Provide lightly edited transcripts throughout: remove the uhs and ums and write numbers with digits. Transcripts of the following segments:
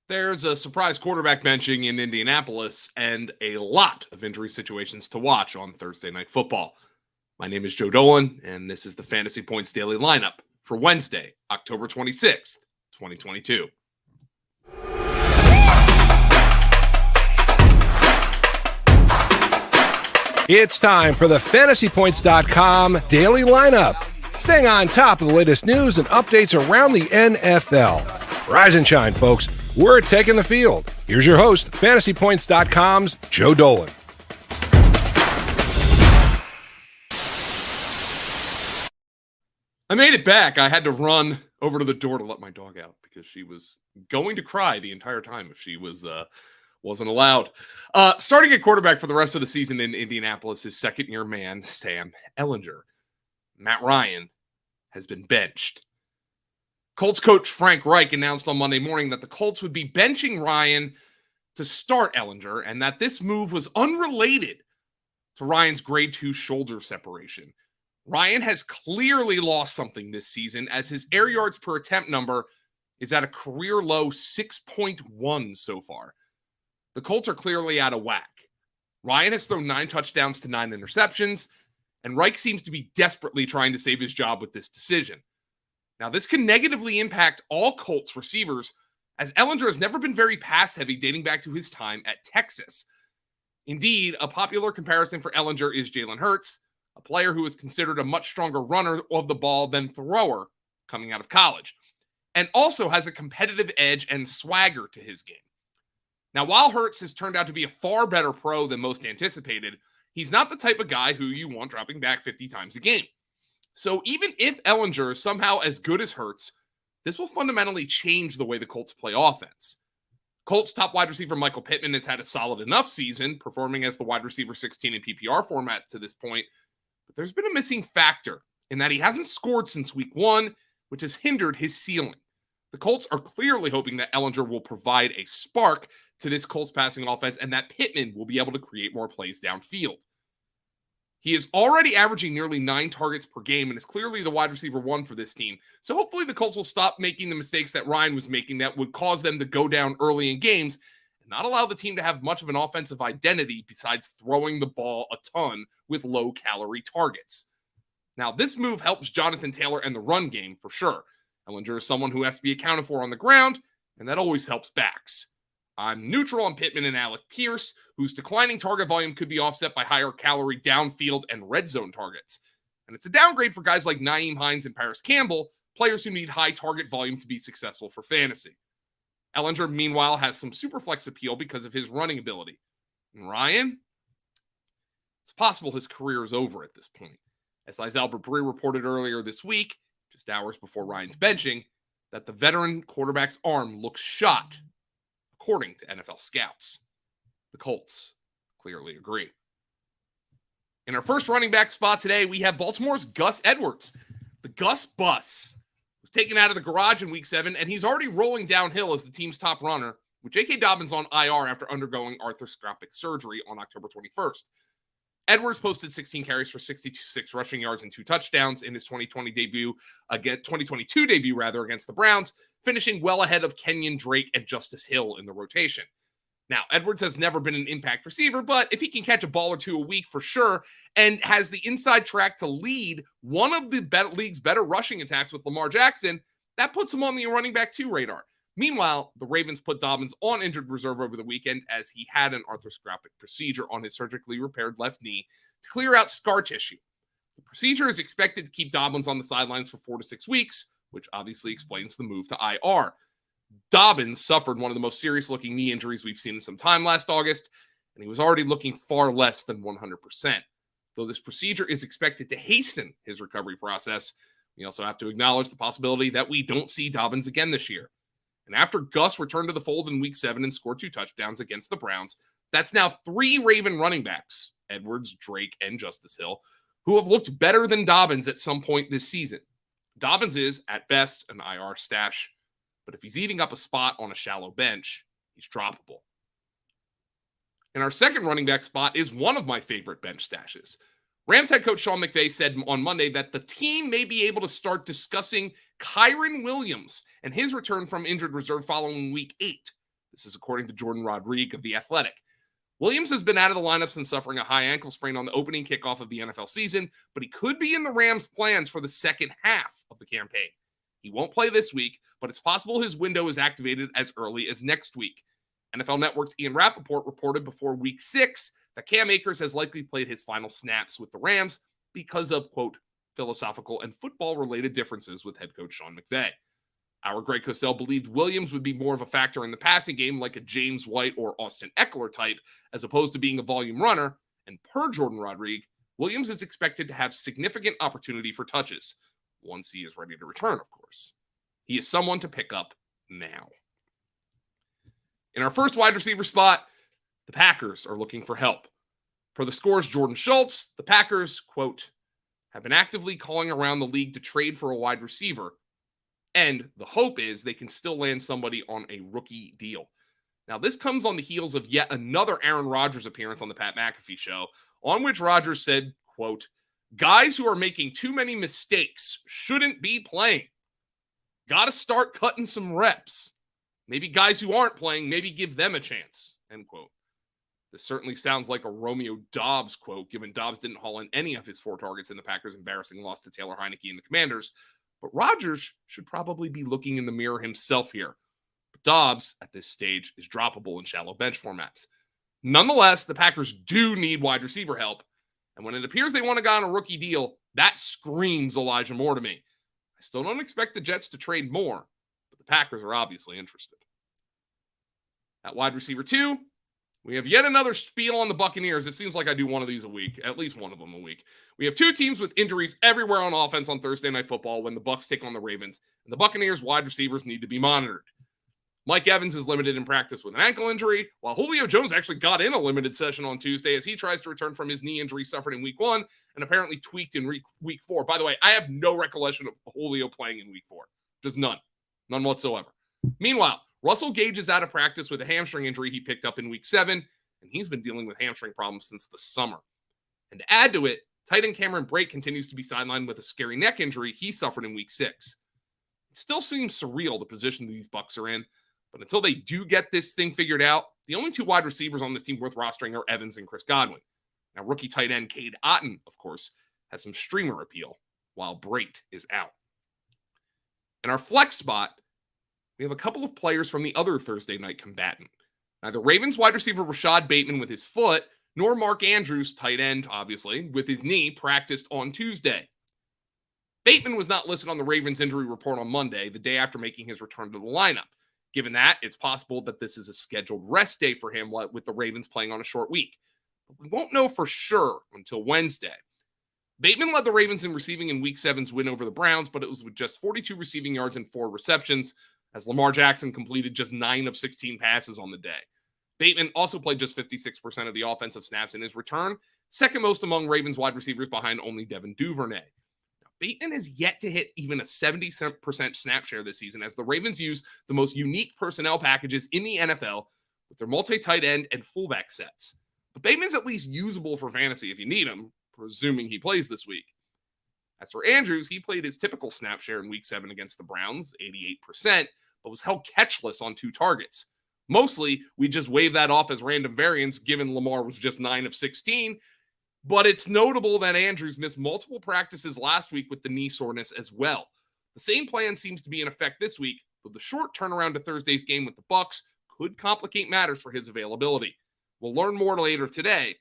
There's a surprise quarterback benching in Indianapolis and a lot of injury situations to watch on Thursday Night Football. My name is Joe Dolan, and this is the Fantasy Points Daily Lineup for Wednesday, October 26th, 2022. It's time for the FantasyPoints.com Daily Lineup. Staying on top of the latest news and updates around the NFL. Rise and shine, folks. We're taking the field. Here's your host, FantasyPoints.com's Joe Dolan. I made it back. I had to run over to the door to let my dog out because she was going to cry the entire time if she wasn't allowed. Starting at quarterback for the rest of the season in Indianapolis is second-year man Sam Ehlinger. Matt Ryan has been benched. Colts coach Frank Reich announced on Monday morning that the Colts would be benching Ryan to start Ehlinger and that this move was unrelated to Ryan's grade 2 shoulder separation. Ryan has clearly lost something this season as his air yards per attempt number is at a career low 6.1 so far. The Colts are clearly out of whack. Ryan has thrown 9 touchdowns to 9 interceptions, and Reich seems to be desperately trying to save his job with this decision. Now, this can negatively impact all Colts receivers, as Ehlinger has never been very pass-heavy dating back to his time at Texas. Indeed, a popular comparison for Ehlinger is Jalen Hurts, a player who is considered a much stronger runner of the ball than thrower coming out of college, and also has a competitive edge and swagger to his game. Now, while Hurts has turned out to be a far better pro than most anticipated, he's not the type of guy who you want dropping back 50 times a game. So even if Ehlinger is somehow as good as Hurts, this will fundamentally change the way the Colts play offense. Colts top wide receiver Michael Pittman has had a solid enough season, performing as the wide receiver 16 in PPR formats to this point, but there's been a missing factor in that he hasn't scored since week 1, which has hindered his ceiling. The Colts are clearly hoping that Ehlinger will provide a spark to this Colts passing offense and that Pittman will be able to create more plays downfield. He is already averaging nearly 9 targets per game and is clearly the wide receiver 1 for this team. So hopefully the Colts will stop making the mistakes that Ryan was making that would cause them to go down early in games and not allow the team to have much of an offensive identity besides throwing the ball a ton with low-calorie targets. Now, this move helps Jonathan Taylor and the run game for sure. Ehlinger is someone who has to be accounted for on the ground, and that always helps backs. I'm neutral on Pittman and Alec Pierce, whose declining target volume could be offset by higher calorie downfield and red zone targets. And it's a downgrade for guys like Nyheim Hines and Paris Campbell, players who need high target volume to be successful for fantasy. Ehlinger, meanwhile, has some super flex appeal because of his running ability. And Ryan? It's possible his career is over at this point. As Liz Albert Brie reported earlier this week, just hours before Ryan's benching, that the veteran quarterback's arm looks shot, according to NFL scouts. The Colts clearly agree. In our first running back spot today, we have Baltimore's Gus Edwards. The Gus bus was taken out of the garage in week 7, and he's already rolling downhill as the team's top runner, with J.K. Dobbins on IR after undergoing arthroscopic surgery on October 21st. Edwards posted 16 carries for 66 rushing yards and 2 touchdowns in his 2022 debut against the Browns, finishing well ahead of Kenyon Drake and Justice Hill in the rotation. Now, Edwards has never been an impact receiver, but if he can catch a ball or 2 a week for sure and has the inside track to lead one of the league's better rushing attacks with Lamar Jackson, that puts him on the running back 2 radar. Meanwhile, the Ravens put Dobbins on injured reserve over the weekend as he had an arthroscopic procedure on his surgically repaired left knee to clear out scar tissue. The procedure is expected to keep Dobbins on the sidelines for 4 to 6 weeks, which obviously explains the move to IR. Dobbins suffered one of the most serious-looking knee injuries we've seen in some time last August, and he was already looking far less than 100%. Though this procedure is expected to hasten his recovery process, we also have to acknowledge the possibility that we don't see Dobbins again this year. And after Gus returned to the fold in week 7 and scored 2 touchdowns against the Browns, that's now 3 Raven running backs, Edwards, Drake, and Justice Hill, who have looked better than Dobbins at some point this season. Dobbins is, at best, an IR stash, but if he's eating up a spot on a shallow bench, he's droppable. And our second running back spot is one of my favorite bench stashes. Rams head coach Sean McVay said on Monday that the team may be able to start discussing Kyren Williams and his return from injured reserve following week 8. This is according to Jordan Rodriguez of The Athletic. Williams has been out of the lineup since suffering a high ankle sprain on the opening kickoff of the NFL season, but he could be in the Rams' plans for the second half of the campaign. He won't play this week, but it's possible his window is activated as early as next week. NFL Network's Ian Rappaport reported before Week 6 that Cam Akers has likely played his final snaps with the Rams because of, quote, philosophical and football-related differences with head coach Sean McVay. Our Greg Cosell believed Williams would be more of a factor in the passing game like a James White or Austin Eckler type, as opposed to being a volume runner, and per Jordan Rodriguez, Williams is expected to have significant opportunity for touches, once he is ready to return, of course. He is someone to pick up now. In our first wide receiver spot, the Packers are looking for help. Per the Score's Jordan Schultz, the Packers, quote, have been actively calling around the league to trade for a wide receiver, and the hope is they can still land somebody on a rookie deal. Now, this comes on the heels of yet another Aaron Rodgers appearance on the Pat McAfee show, on which Rodgers said, quote, guys who are making too many mistakes shouldn't be playing. Got to start cutting some reps. Maybe guys who aren't playing, maybe give them a chance, end quote. This certainly sounds like a Romeo Doubs quote, given Doubs didn't haul in any of his 4 targets in the Packers' embarrassing loss to Taylor Heineke and the Commanders. But Rodgers should probably be looking in the mirror himself here. But Doubs, at this stage, is droppable in shallow bench formats. Nonetheless, the Packers do need wide receiver help. And when it appears they want to go on a rookie deal, that screams Elijah Moore to me. I still don't expect the Jets to trade more, but the Packers are obviously interested. At wide receiver 2, we have yet another spiel on the Buccaneers. It seems like I do one of these a week, at least one of them a week. We have 2 teams with injuries everywhere on offense on Thursday Night Football when the Bucs take on the Ravens, and the Buccaneers wide receivers need to be monitored. Mike Evans is limited in practice with an ankle injury, while Julio Jones actually got in a limited session on Tuesday as he tries to return from his knee injury suffered in Week 1 and apparently tweaked in Week 4. By the way, I have no recollection of Julio playing in Week 4. Just none. None whatsoever. Meanwhile, Russell Gage is out of practice with a hamstring injury he picked up in Week 7, and he's been dealing with hamstring problems since the summer. And to add to it, tight end Cameron Brate continues to be sidelined with a scary neck injury he suffered in Week 6. It still seems surreal the position these Bucs are in, but until they do get this thing figured out, the only 2 wide receivers on this team worth rostering are Evans and Chris Godwin. Now, rookie tight end Cade Otton, of course, has some streamer appeal, while Brate is out. In our flex spot, we have a couple of players from the other Thursday night combatant. Neither Ravens wide receiver Rashad Bateman with his foot, nor Mark Andrews, tight end, obviously, with his knee, practiced on Tuesday. Bateman was not listed on the Ravens injury report on Monday, the day after making his return to the lineup. Given that, it's possible that this is a scheduled rest day for him with the Ravens playing on a short week. But we won't know for sure until Wednesday. Bateman led the Ravens in receiving in Week 7's win over the Browns, but it was with just 42 receiving yards and 4 receptions, as Lamar Jackson completed just 9 of 16 passes on the day. Bateman also played just 56% of the offensive snaps in his return, second most among Ravens wide receivers behind only Devin Duvernay. Bateman has yet to hit even a 70% snap share this season as the Ravens use the most unique personnel packages in the NFL with their multi-tight end and fullback sets. But Bateman's at least usable for fantasy if you need him, presuming he plays this week. As for Andrews, he played his typical snap share in Week 7 against the Browns, 88%, but was held catchless on 2 targets. Mostly, we just wave that off as random variance given Lamar was just 9 of 16, but it's notable that Andrews missed multiple practices last week with the knee soreness as well. The same plan seems to be in effect this week, though the short turnaround to Thursday's game with the Bucs could complicate matters for his availability. We'll learn more later today,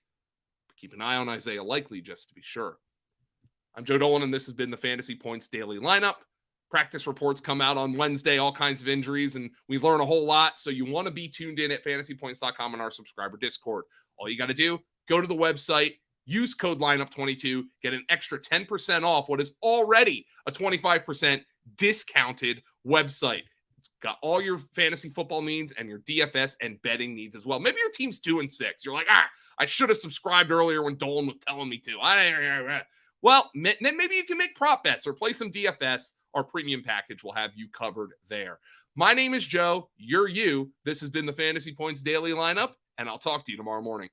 but keep an eye on Isaiah Likely just to be sure. I'm Joe Dolan, and this has been the Fantasy Points Daily Lineup. Practice reports come out on Wednesday, all kinds of injuries, and we learn a whole lot, so you want to be tuned in at fantasypoints.com in our subscriber Discord. All you got to do, go to the website, use code lineup22, get an extra 10% off what is already a 25% discounted website. It's got all your fantasy football needs and your DFS and betting needs as well. Maybe your team's 2-6. You're like, I should have subscribed earlier when Dolan was telling me to. Well, then maybe you can make prop bets or play some DFS. Our premium package will have you covered there. My name is Joe. You're you. This has been the Fantasy Points Daily Lineup, and I'll talk to you tomorrow morning.